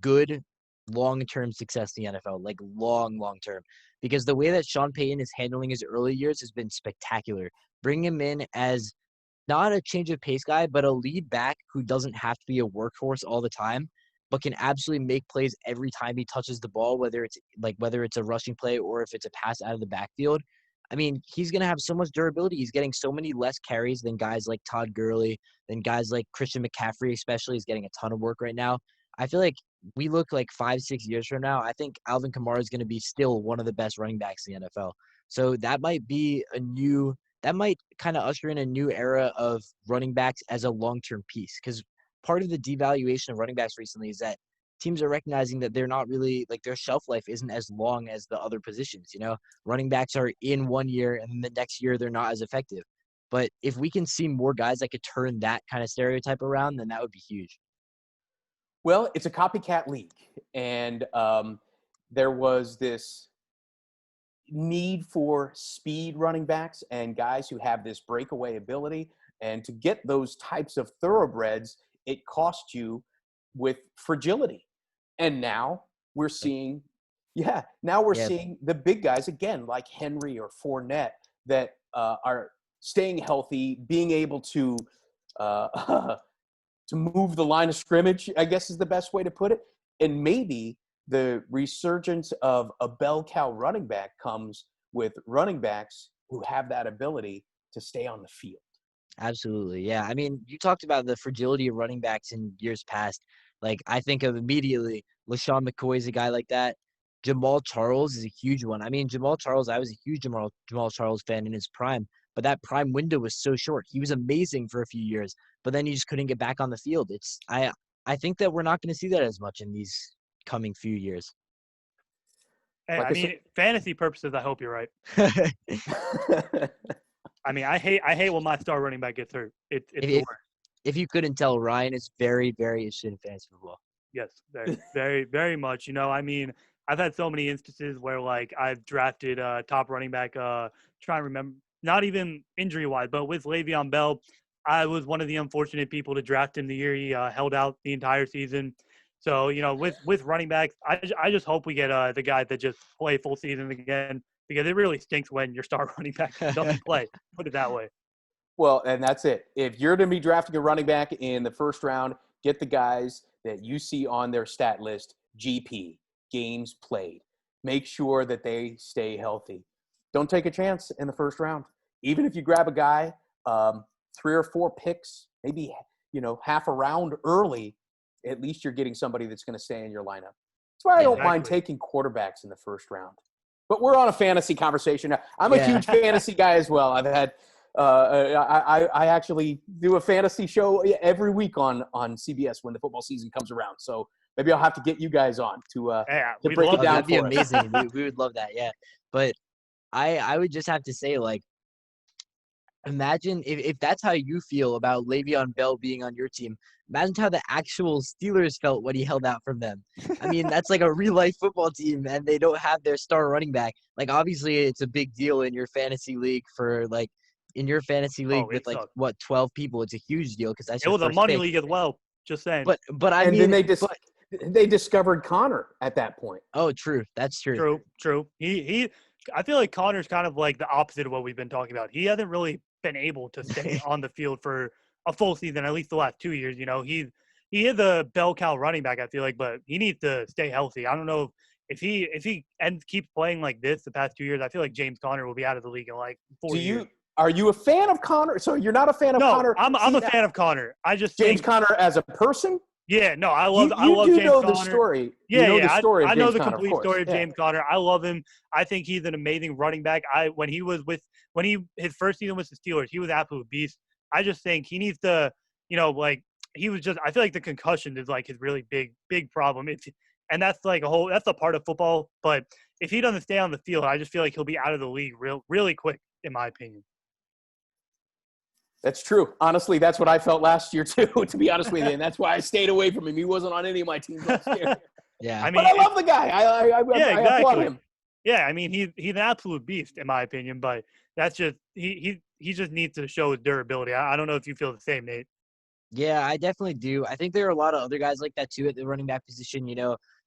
[SPEAKER 2] good long-term success in the NFL, long term, because the way that Sean Payton is handling his early years has been spectacular. Bring him in as not a change of pace guy, but a lead back who doesn't have to be a workhorse all the time, but can absolutely make plays every time he touches the ball, whether it's a rushing play or if it's a pass out of the backfield. I mean, he's going to have so much durability. He's getting so many less carries than guys like Todd Gurley, than guys like Christian McCaffrey, especially, is getting a ton of work right now. I feel like we look 5-6 years from now, I think Alvin Kamara is going to be still one of the best running backs in the NFL. So that might kind of usher in a new era of running backs as a long-term piece, because part of the devaluation of running backs recently is that teams are recognizing that they're not really like their shelf life isn't as long as the other positions. Running backs are in 1 year and the next year they're not as effective. But if we can see more guys that could turn that kind of stereotype around, then that would be huge.
[SPEAKER 3] Well, it's a copycat league, and there was this need for speed running backs and guys who have this breakaway ability. And to get those types of thoroughbreds, it costs you with fragility. And now we're seeing, seeing the big guys again, like Henry or Fournette, that are staying healthy, being able to move the line of scrimmage, I guess is the best way to put it. And maybe the resurgence of a bell cow running back comes with running backs who have that ability to stay on the field.
[SPEAKER 2] Absolutely. Yeah. I mean, you talked about the fragility of running backs in years past. Like, I think of immediately LaShawn McCoy is a guy like that. Jamal Charles is a huge one. I mean, Jamal Charles, I was a huge Jamal Charles fan in his prime, but that prime window was so short. He was amazing for a few years, but then he just couldn't get back on the field. I think that we're not going to see that as much in these coming few years.
[SPEAKER 1] Hey,
[SPEAKER 3] Like
[SPEAKER 1] I mean, fantasy purposes, I hope you're right. I mean, I hate when my star running back gets hurt. It's the worst.
[SPEAKER 2] If you couldn't tell, Ryan is very, very interested in fantasy football.
[SPEAKER 1] Yes, very, very, very much. I mean, I've had so many instances where, like, I've drafted top running back, trying to remember, not even injury-wise, but with Le'Veon Bell, I was one of the unfortunate people to draft him the year he held out the entire season. So, with running backs, I just hope we get the guy that just play full season again, because it really stinks when your star running back doesn't play. Put it that way.
[SPEAKER 3] Well, and that's it. If you're going to be drafting a running back in the first round, get the guys that you see on their stat list, GP, games played. Make sure that they stay healthy. Don't take a chance in the first round. Even if you grab a guy 3 or 4 picks, maybe half a round early, at least you're getting somebody that's going to stay in your lineup. That's why I don't mind taking quarterbacks in the first round. But we're on a fantasy conversation now. I'm a huge fantasy guy as well. I've had I actually do a fantasy show every week on CBS when the football season comes around. So maybe I'll have to get you guys on to break it down.
[SPEAKER 2] That'd be amazing. We would love that. Yeah. But I would just have to say, like, imagine if that's how you feel about Le'Veon Bell being on your team. Imagine how the actual Steelers felt when he held out from them. I mean, that's like a real-life football team, and they don't have their star running back. Like, obviously, it's a big deal in your fantasy league with 12 people. It's a huge deal because that's
[SPEAKER 1] it was a money league as well. Just saying.
[SPEAKER 2] But I mean,
[SPEAKER 3] then they discovered Connor at that point.
[SPEAKER 2] Oh, true. That's true.
[SPEAKER 1] True. I feel like Connor's kind of like the opposite of what we've been talking about. He hasn't really been able to stay on the field for a full season, at least the last 2 years. He is a bell cow running back, I feel like, but he needs to stay healthy. I don't know if he keeps playing like this the past 2 years. I feel like James Conner will be out of the league in like 4 years.
[SPEAKER 3] Are you a fan of Connor? So you're not a fan of Connor?
[SPEAKER 1] No, I'm a fan of Connor. I just
[SPEAKER 3] James Conner as a person?
[SPEAKER 1] Yeah, no, I love James
[SPEAKER 3] Conner.
[SPEAKER 1] You
[SPEAKER 3] know the story.
[SPEAKER 1] I know the complete story of James Conner. I love him. I think he's an amazing running back. When his first season with the Steelers, he was an absolute beast. I just think he needs to, I feel like the concussion is like his really big problem. And that's like that's a part of football. But if he doesn't stay on the field, I just feel like he'll be out of the league really quick, in my opinion.
[SPEAKER 3] That's true. Honestly, that's what I felt last year too, to be honest with you. And that's why I stayed away from him. He wasn't on any of my teams last year.
[SPEAKER 2] Yeah.
[SPEAKER 3] But I love the guy. I applaud him.
[SPEAKER 1] Yeah, I mean, he's an absolute beast, in my opinion, but that's just he just needs to show his durability. I don't know if you feel the same, Nate.
[SPEAKER 2] Yeah, I definitely do. I think there are a lot of other guys like that too at the running back position.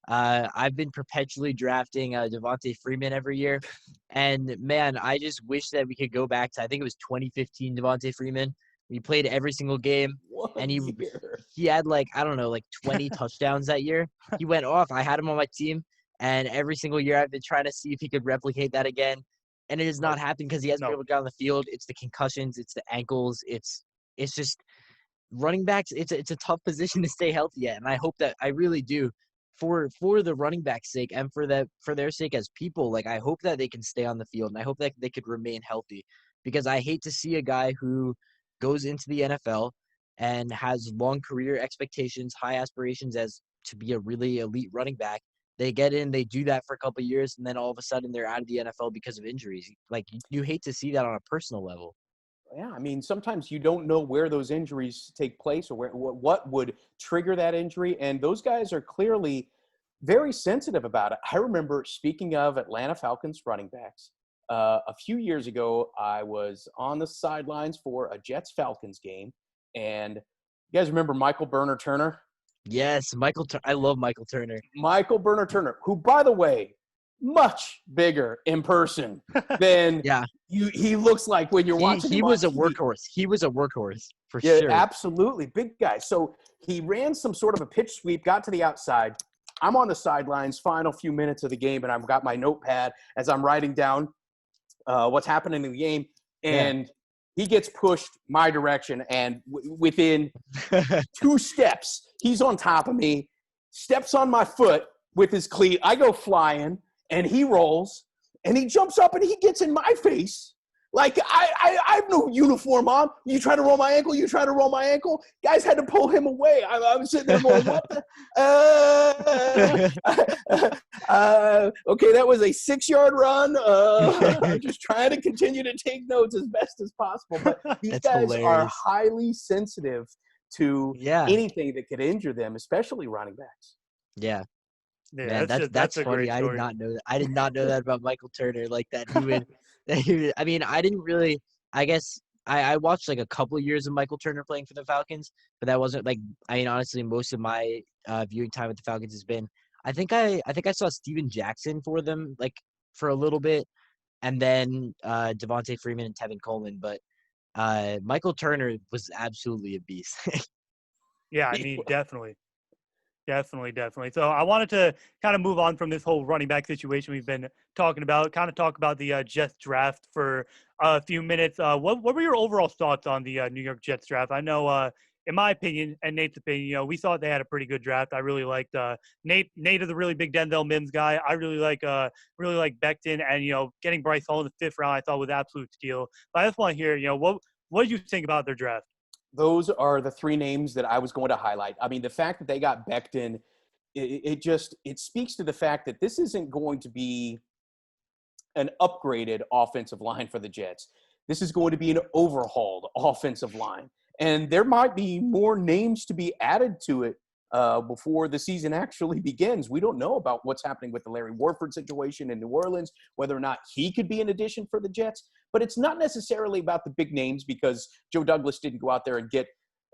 [SPEAKER 2] I've been perpetually drafting Devontae Freeman every year. And, man, I just wish that we could go back to, I think it was 2015 Devontae Freeman. He played every single game. And he had, 20 touchdowns that year. He went off. I had him on my team. And every single year I've been trying to see if he could replicate that again. And it has not happened because he hasn't been able to get on the field. It's the concussions. It's the ankles. It's just running backs. It's a tough position to stay healthy at. And I hope that – I really do. For the running back's sake and for their sake as people, I hope that they can stay on the field, and I hope that they could remain healthy, because I hate to see a guy who goes into the NFL and has long career expectations, high aspirations as to be a really elite running back. They get in, they do that for a couple of years, and then all of a sudden they're out of the NFL because of injuries. Like, you hate to see that on a personal level.
[SPEAKER 3] Yeah, I mean, sometimes you don't know where those injuries take place or what would trigger that injury, and those guys are clearly very sensitive about it. I remember, speaking of Atlanta Falcons running backs, a few years ago, I was on the sidelines for a Jets-Falcons game, and you guys remember Michael Burner Turner?
[SPEAKER 2] Yes, I love Michael Turner.
[SPEAKER 3] Michael Burner Turner, who, by the way, much bigger in person than
[SPEAKER 2] Yeah,
[SPEAKER 3] he looks like when you're watching
[SPEAKER 2] he
[SPEAKER 3] him on
[SPEAKER 2] was a
[SPEAKER 3] TV.
[SPEAKER 2] workhorse. He was a workhorse for
[SPEAKER 3] Yeah,
[SPEAKER 2] sure.
[SPEAKER 3] absolutely. Big guy. So he ran some sort of a pitch sweep, got to the outside. I'm on the sidelines, final few minutes of the game, and I've got my notepad as I'm writing down what's happening in the game. And he gets pushed my direction, and within 2 steps, he's on top of me, steps on my foot with his cleat. I go flying, and he rolls, and he jumps up, and he gets in my face. Like, I have no uniform on. You try to roll my ankle. You try to roll my ankle. Guys had to pull him away. I was sitting there going, what the? Okay, that was a 6-yard run. I'm just trying to continue to take notes as best as possible. But these
[SPEAKER 2] That's
[SPEAKER 3] guys are
[SPEAKER 2] hilarious.
[SPEAKER 3] highly sensitive to
[SPEAKER 2] Yeah.
[SPEAKER 3] anything that could injure them, especially running backs.
[SPEAKER 2] Yeah.
[SPEAKER 1] Yeah,
[SPEAKER 2] Man, that's
[SPEAKER 1] a
[SPEAKER 2] funny.
[SPEAKER 1] great
[SPEAKER 2] I did
[SPEAKER 1] story.
[SPEAKER 2] not know that. I did not know that about Michael Turner. Like that he would. I mean, I didn't really. I guess I watched like a couple of years of Michael Turner playing for the Falcons, but that wasn't like. I mean, honestly, most of my viewing time with the Falcons has been. I think I saw Steven Jackson for them like for a little bit, and then Devontae Freeman and Tevin Coleman. But Michael Turner was absolutely a beast.
[SPEAKER 1] Yeah, I mean, definitely. Definitely. So I wanted to kind of move on from this whole running back situation we've been talking about, kind of talk about the Jets draft for a few minutes. What were your overall thoughts on the New York Jets draft? I know, in my opinion and Nate's opinion, we thought they had a pretty good draft. I really liked Nate. Nate is a really big Denzel Mims guy. I really like Becton, and getting Bryce Hall in the 5th round I thought was absolute steal. But I just want to hear, what did you think about their draft?
[SPEAKER 3] Those are the 3 names that I was going to highlight. I mean, the fact that they got Becton, it speaks to the fact that this isn't going to be an upgraded offensive line for the Jets. This is going to be an overhauled offensive line. And there might be more names to be added to it before the season actually begins. We don't know about what's happening with the Larry Warford situation in New Orleans, whether or not he could be an addition for the Jets. But it's not necessarily about the big names, because Joe Douglas didn't go out there and get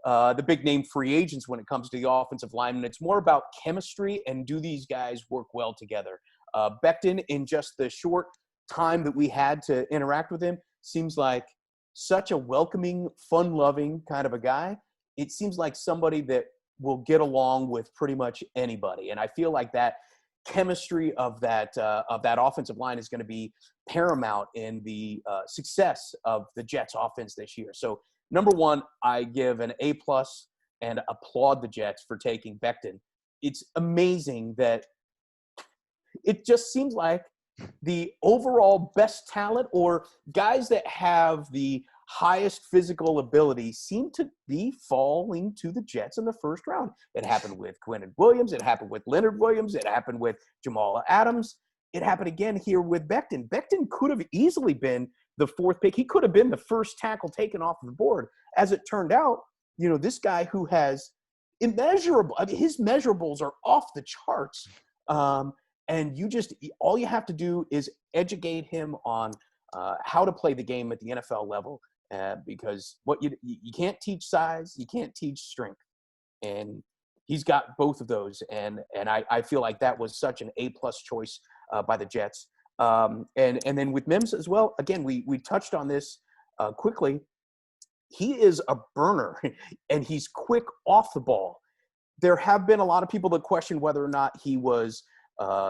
[SPEAKER 3] the big name free agents when it comes to the offensive linemen. It's more about chemistry and do these guys work well together. Becton, in just the short time that we had to interact with him, seems like such a welcoming, fun-loving kind of a guy. It seems like somebody that will get along with pretty much anybody. And I feel like that chemistry of that offensive line is going to be paramount in the success of the Jets offense this year. So number 1, I give an A+ and applaud the Jets for taking Becton. It's amazing that it just seems like the overall best talent, or guys that have the highest physical ability, seem to be falling to the Jets in the 1st round. It happened with Quinnen Williams. It happened with Leonard Williams. It happened with Jamal Adams. It happened again here with Becton. Becton could have easily been the 4th pick. He could have been the 1st tackle taken off the board. As it turned out, this guy who has immeasurable, his measurables are off the charts. And all you have to do is educate him on how to play the game at the NFL level, because what you can't teach size, you can't teach strength, and he's got both of those. And I feel like that was such an A+ choice by the Jets. And then with Mims as well. Again, we touched on this quickly. He is a burner, and he's quick off the ball. There have been a lot of people that question whether or not he was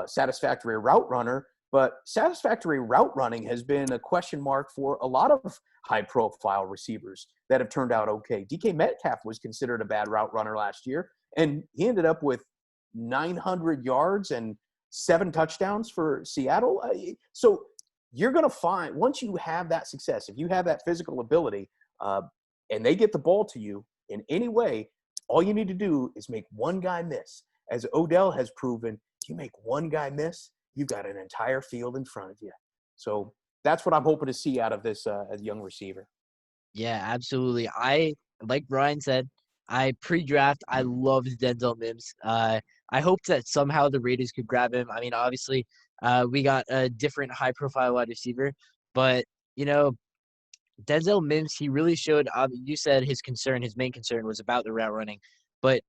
[SPEAKER 3] satisfactory route runner, but satisfactory route running has been a question mark for a lot of high-profile receivers that have turned out okay. DK Metcalf was considered a bad route runner last year, and he ended up with 900 yards and 7 touchdowns for Seattle. So you're going to find, once you have that success, if you have that physical ability, and they get the ball to you in any way, all you need to do is make one guy miss. as Odell has proven, you make one guy miss, you've got an entire field in front of you. So that's what I'm hoping to see out of this young receiver.
[SPEAKER 2] Yeah, absolutely. Like Brian said, I pre-draft, I loved Denzel Mims. I hoped that somehow the Raiders could grab him. I mean, obviously, we got a different high-profile wide receiver, but you know, Denzel Mims, he really showed. You said his main concern was about the route running, but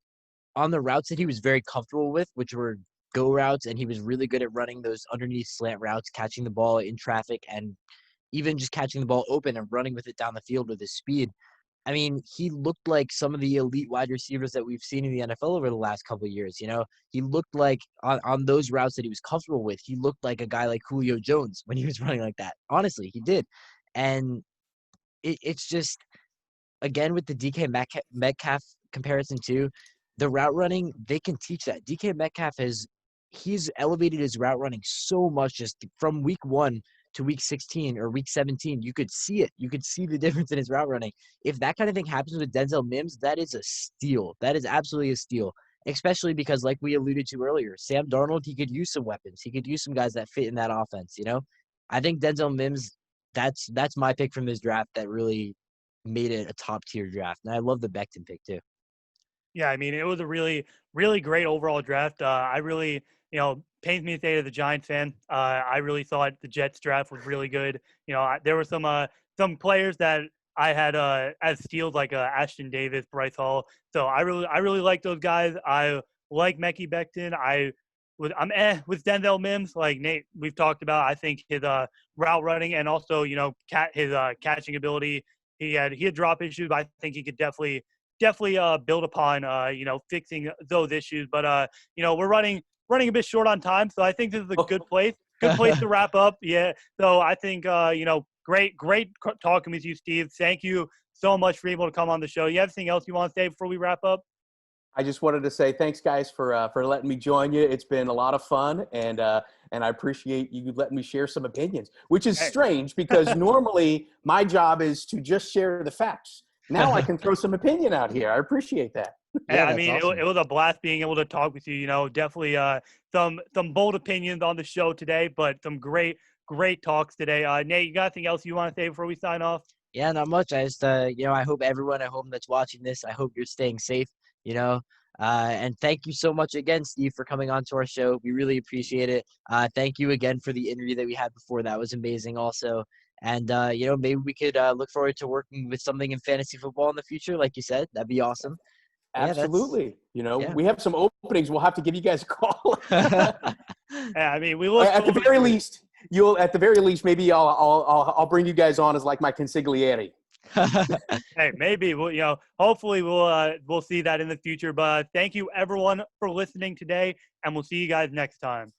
[SPEAKER 2] on the routes that he was very comfortable with, which were go routes, and he was really good at running those underneath slant routes, catching the ball in traffic, and even just catching the ball open and running with it down the field with his speed. I mean, he looked like some of the elite wide receivers that we've seen in the NFL over the last couple of years. You know, he looked like on those routes that he was comfortable with, he looked like a guy like Julio Jones when he was running like that. Honestly, he did. And it's just, again, with the DK Metcalf comparison too, the route running, they can teach that. DK Metcalf he's elevated his route running so much just from week 1 to week 16 or week 17. You could see it. You could see the difference in his route running. If that kind of thing happens with Denzel Mims, that is a steal. That is absolutely a steal, especially because, like we alluded to earlier, Sam Darnold, he could use some weapons. He could use some guys that fit in that offense, you know? I think Denzel Mims, that's my pick from this draft that really made it a top-tier draft. And I love the Becton pick too.
[SPEAKER 1] Yeah, I mean, it was a really, really great overall draft. I really, pains me to say as a Giants fan, I really thought the Jets draft was really good. There were some players that I had as steals like Ashton Davis, Bryce Hall. So I really like those guys. I like Mekhi Becton. I'm with Denzel Mims, like Nate we've talked about. I think his route running and also his catching ability. He had drop issues, but I think he could definitely build upon fixing those issues. But we're running a bit short on time, so I think this is a good place to wrap up. Yeah. So I think great talking with you, Steve. Thank you so much for being able to come on the show. You have anything else you want to say before we wrap up?
[SPEAKER 3] I just wanted to say thanks, guys, for letting me join you. It's been a lot of fun, and I appreciate you letting me share some opinions, which is strange because normally my job is to just share the facts. Now I can throw some opinion out here. I appreciate that.
[SPEAKER 1] Yeah, I mean, awesome. It was a blast being able to talk with you. Definitely some bold opinions on the show today, but some great talks today. Nate, you got anything else you want to say before we sign off?
[SPEAKER 2] Yeah, not much. I just, I hope everyone at home that's watching this, I hope you're staying safe, and thank you so much again, Steve, for coming on to our show. We really appreciate it. Thank you again for the interview that we had before. That was amazing also. And, maybe we could look forward to working with something in fantasy football in the future. Like you said, that'd be awesome.
[SPEAKER 3] Absolutely. We have some openings. We'll have to give you guys a call.
[SPEAKER 1] Yeah, I mean, we look
[SPEAKER 3] at the very least. Maybe I'll bring you guys on as like my consigliere.
[SPEAKER 1] Hey, maybe hopefully we'll see that in the future. But thank you everyone for listening today, and we'll see you guys next time.